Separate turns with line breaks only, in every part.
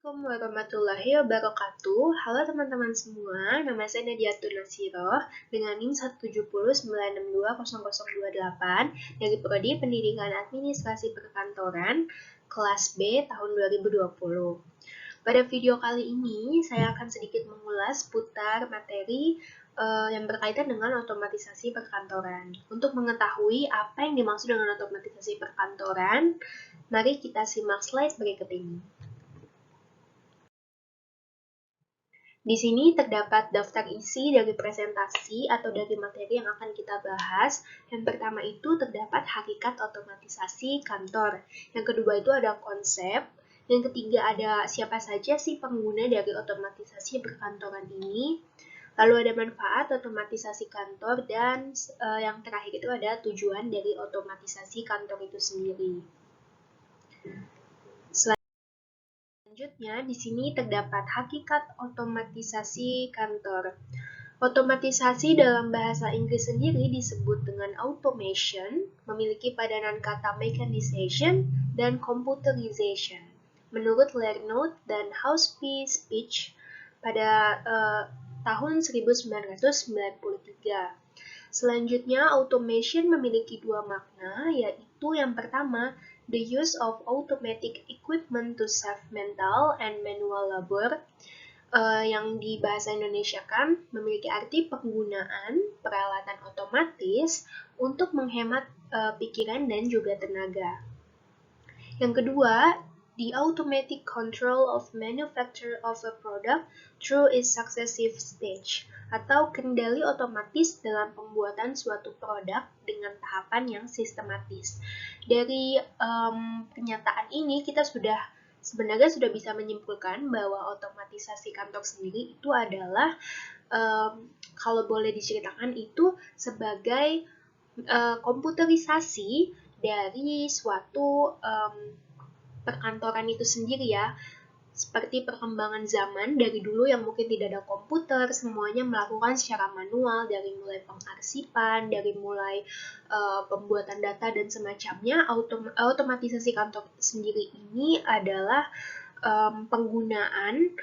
Assalamualaikum warahmatullahi wabarakatuh. Halo teman-teman semua, nama saya Nadiatul Nasiroh dengan NIM 17096200028 dari Prodi Pendidikan Administrasi Perkantoran kelas B tahun 2020. Pada video kali ini, saya akan sedikit mengulas putar materi yang berkaitan dengan otomatisasi perkantoran. Untuk mengetahui apa yang dimaksud dengan otomatisasi perkantoran, mari kita simak slide berikut ini. Di sini terdapat daftar isi dari presentasi atau dari materi yang akan kita bahas. Yang pertama itu terdapat hakikat otomatisasi kantor. Yang kedua itu ada konsep. Yang ketiga ada siapa saja sih pengguna dari otomatisasi perkantoran ini. Lalu ada manfaat otomatisasi kantor dan yang terakhir itu ada tujuan dari otomatisasi kantor itu sendiri. Selanjutnya, di sini terdapat hakikat otomatisasi kantor. Otomatisasi dalam bahasa Inggris sendiri disebut dengan automation, memiliki padanan kata mechanization dan computerization. Menurut Lernout dan Hauspie-Spitz pada tahun 1993. Selanjutnya, automation memiliki dua makna, yaitu yang pertama, the use of automatic equipment to save mental and manual labor, yang di bahasa Indonesia kan memiliki arti penggunaan peralatan otomatis untuk menghemat pikiran dan juga tenaga. Yang kedua, the automatic control of manufacture of a product through its successive stage, atau kendali otomatis dalam pembuatan suatu produk dengan tahapan yang sistematis. Dari pernyataan ini kita sebenarnya sudah bisa menyimpulkan bahwa otomatisasi kantor sendiri itu adalah kalau boleh diceritakan itu sebagai komputerisasi dari suatu perkantoran itu sendiri ya. Seperti perkembangan zaman dari dulu yang mungkin tidak ada komputer, semuanya melakukan secara manual, dari mulai pengarsipan, dari mulai pembuatan data dan semacamnya. Otomatisasi kantor sendiri ini adalah penggunaan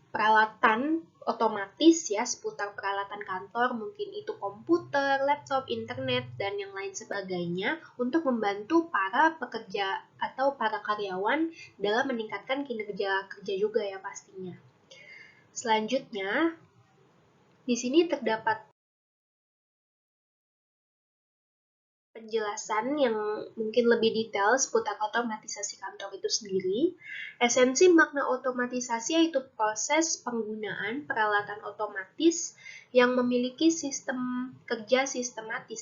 peralatan otomatis ya, seputar peralatan kantor, mungkin itu komputer, laptop, internet, dan yang lain sebagainya untuk membantu para pekerja atau para karyawan dalam meningkatkan kinerja kerja juga ya pastinya. Selanjutnya, di sini terdapat penjelasan yang mungkin lebih detail seputar otomatisasi kantor itu sendiri. Esensi makna otomatisasi yaitu proses penggunaan peralatan otomatis yang memiliki sistem kerja sistematis.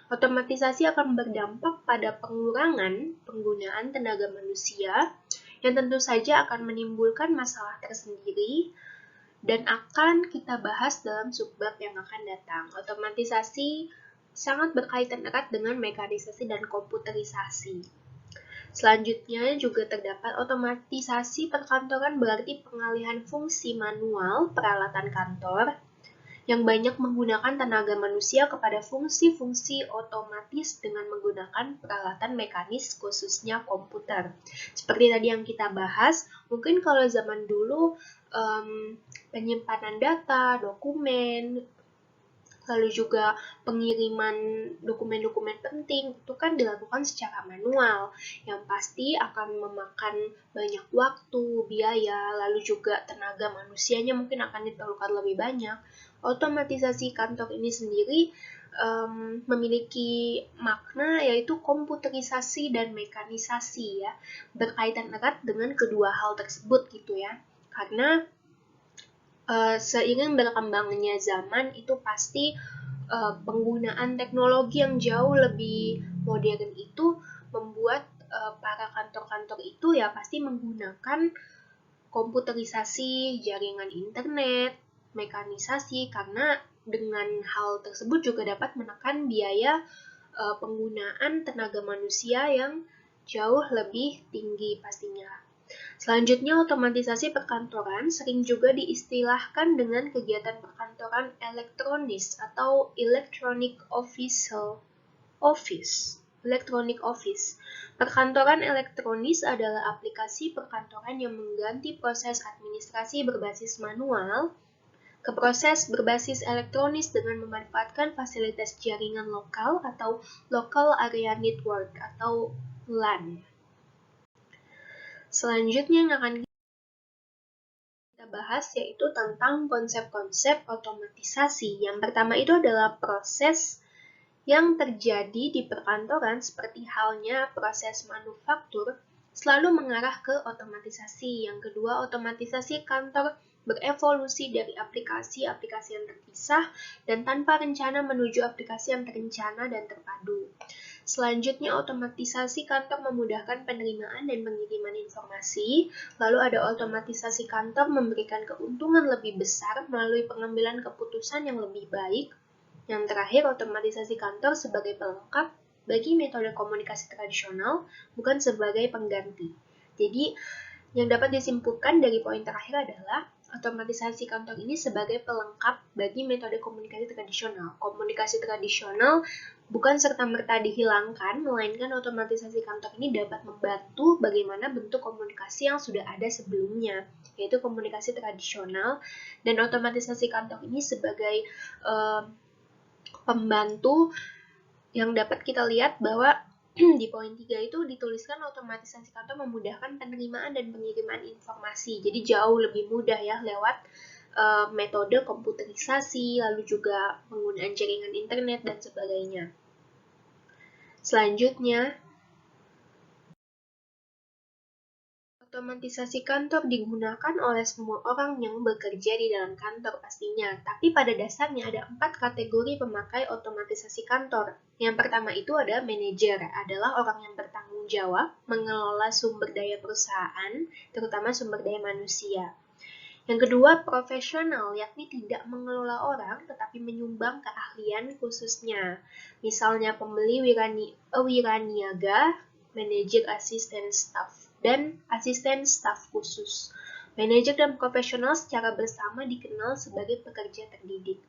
Otomatisasi akan berdampak pada pengurangan penggunaan tenaga manusia yang tentu saja akan menimbulkan masalah tersendiri dan akan kita bahas dalam subbab yang akan datang. Otomatisasi sangat berkaitan erat dengan mekanisasi dan komputerisasi. Selanjutnya juga terdapat otomatisasi perkantoran berarti pengalihan fungsi manual peralatan kantor yang banyak menggunakan tenaga manusia kepada fungsi-fungsi otomatis dengan menggunakan peralatan mekanis khususnya komputer. Seperti tadi yang kita bahas, mungkin kalau zaman dulu penyimpanan data, dokumen, lalu juga pengiriman dokumen-dokumen penting itu kan dilakukan secara manual, yang pasti akan memakan banyak waktu, biaya, lalu juga tenaga manusianya mungkin akan diperlukan lebih banyak. Otomatisasi kantor ini sendiri memiliki makna yaitu komputerisasi dan mekanisasi ya, berkaitan erat dengan kedua hal tersebut gitu ya, karena seiring berkembangnya zaman itu pasti penggunaan teknologi yang jauh lebih modern itu membuat para kantor-kantor itu ya pasti menggunakan komputerisasi jaringan internet, mekanisasi, karena dengan hal tersebut juga dapat menekan biaya penggunaan tenaga manusia yang jauh lebih tinggi pastinya. Selanjutnya, otomatisasi perkantoran sering juga diistilahkan dengan kegiatan perkantoran elektronis atau electronic office. Electronic Office. Perkantoran elektronis adalah aplikasi perkantoran yang mengganti proses administrasi berbasis manual ke proses berbasis elektronis dengan memanfaatkan fasilitas jaringan lokal atau Local Area Network atau LAN. Selanjutnya yang akan kita bahas yaitu tentang konsep-konsep otomatisasi. Yang pertama itu adalah proses yang terjadi di perkantoran seperti halnya proses manufaktur selalu mengarah ke otomatisasi. Yang kedua, otomatisasi kantor berevolusi dari aplikasi-aplikasi yang terpisah dan tanpa rencana menuju aplikasi yang terencana dan terpadu. Selanjutnya, otomatisasi kantor memudahkan penerimaan dan pengiriman informasi. Lalu ada otomatisasi kantor memberikan keuntungan lebih besar melalui pengambilan keputusan yang lebih baik. Yang terakhir, otomatisasi kantor sebagai pelengkap bagi metode komunikasi tradisional, bukan sebagai pengganti. Jadi, yang dapat disimpulkan dari poin terakhir adalah otomatisasi kantor ini sebagai pelengkap bagi metode komunikasi tradisional. Komunikasi tradisional bukan serta-merta dihilangkan, melainkan otomatisasi kantor ini dapat membantu bagaimana bentuk komunikasi yang sudah ada sebelumnya, yaitu komunikasi tradisional, dan otomatisasi kantor ini sebagai pembantu yang dapat kita lihat bahwa di poin 3 itu dituliskan otomatisasi kantor memudahkan penerimaan dan pengiriman informasi. Jadi jauh lebih mudah ya lewat metode komputerisasi, lalu juga penggunaan jaringan internet dan sebagainya. Selanjutnya, otomatisasi kantor digunakan oleh semua orang yang bekerja di dalam kantor pastinya, tapi pada dasarnya ada 4 kategori pemakai otomatisasi kantor. Yang pertama itu ada manajer, adalah orang yang bertanggung jawab mengelola sumber daya perusahaan, terutama sumber daya manusia. Yang kedua, profesional, yakni tidak mengelola orang, tetapi menyumbang keahlian khususnya. Misalnya pembeli wiraniaga, manajer asisten staf, dan asisten staf khusus. Manajer dan profesional secara bersama dikenal sebagai pekerja terdidik.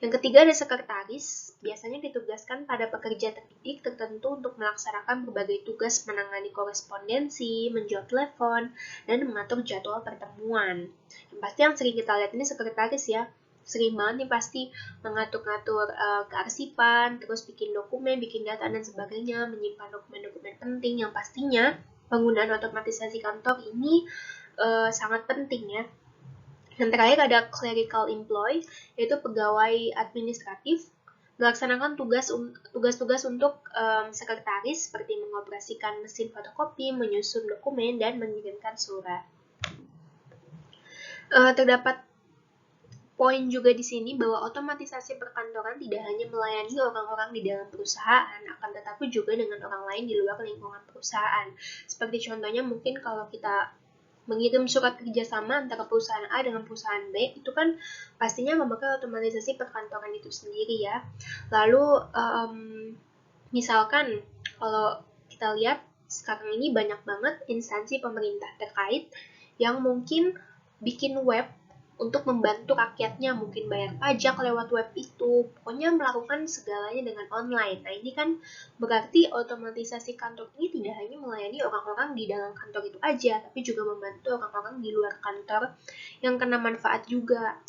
Yang ketiga ada sekretaris, biasanya ditugaskan pada pekerja terdidik tertentu untuk melaksanakan berbagai tugas menangani korespondensi, menjawab telepon, dan mengatur jadwal pertemuan. Yang pasti yang sering kita lihat ini sekretaris ya, sering banget nih pasti mengatur-ngatur kearsipan, terus bikin dokumen, bikin data, dan sebagainya, menyimpan dokumen-dokumen penting yang pastinya penggunaan otomatisasi kantor ini sangat penting ya. Yang terakhir ada clerical employee, yaitu pegawai administratif, melaksanakan tugas-tugas untuk sekretaris seperti mengoperasikan mesin fotokopi, menyusun dokumen, dan mengirimkan surat. Terdapat poin juga di sini bahwa otomatisasi perkantoran tidak hanya melayani orang-orang di dalam perusahaan, akan tetapi juga dengan orang lain di luar lingkungan perusahaan. Seperti contohnya mungkin kalau kita mengirim surat kerjasama antara perusahaan A dengan perusahaan B, itu kan pastinya memakai otomatisasi perkantoran itu sendiri ya. Lalu misalkan kalau kita lihat sekarang ini banyak banget instansi pemerintah terkait yang mungkin bikin web untuk membantu rakyatnya, mungkin bayar pajak lewat web itu, pokoknya melakukan segalanya dengan online. Nah, ini kan berarti otomatisasi kantor ini tidak hanya melayani orang-orang di dalam kantor itu aja, tapi juga membantu orang-orang di luar kantor yang kena manfaat juga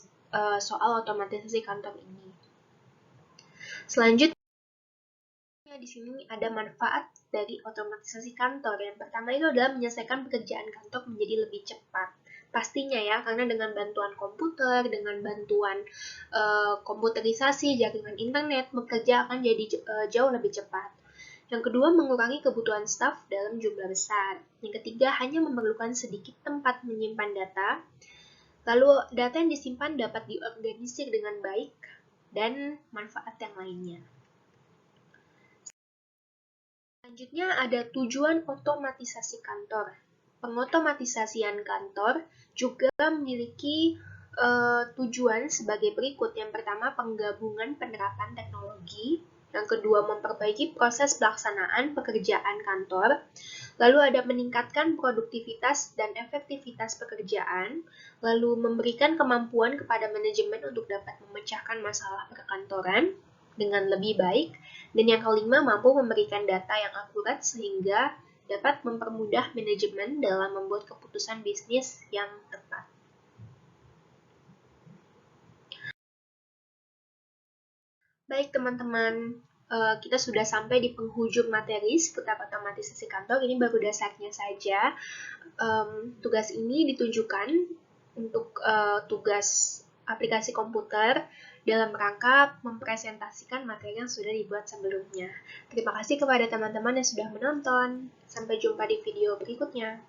soal otomatisasi kantor ini. Selanjutnya, di sini ada manfaat dari otomatisasi kantor. Yang pertama itu adalah menyelesaikan pekerjaan kantor menjadi lebih cepat. Pastinya ya, karena dengan bantuan komputer, dengan bantuan komputerisasi, jaringan internet, bekerja akan jadi jauh lebih cepat. Yang kedua, mengurangi kebutuhan staf dalam jumlah besar. Yang ketiga, hanya memerlukan sedikit tempat menyimpan data. Lalu, data yang disimpan dapat diorganisir dengan baik dan manfaat yang lainnya. Selanjutnya ada tujuan otomatisasi kantor. Pengotomatisasian kantor juga memiliki tujuan sebagai berikut. Yang pertama, penggabungan penerapan teknologi. Yang kedua, memperbaiki proses pelaksanaan pekerjaan kantor. Lalu ada meningkatkan produktivitas dan efektivitas pekerjaan. Lalu memberikan kemampuan kepada manajemen untuk dapat memecahkan masalah perkantoran. dengan lebih baik. Dan yang kelima, mampu memberikan data yang akurat sehingga dapat mempermudah manajemen dalam membuat keputusan bisnis yang tepat. Baik teman-teman, kita sudah sampai di penghujung materi seputar otomatisasi kantor. Ini baru dasarnya saja. Tugas ini ditujukan untuk tugas aplikasi komputer dalam rangka mempresentasikan materi yang sudah dibuat sebelumnya. Terima kasih kepada teman-teman yang sudah menonton. Sampai jumpa di video berikutnya.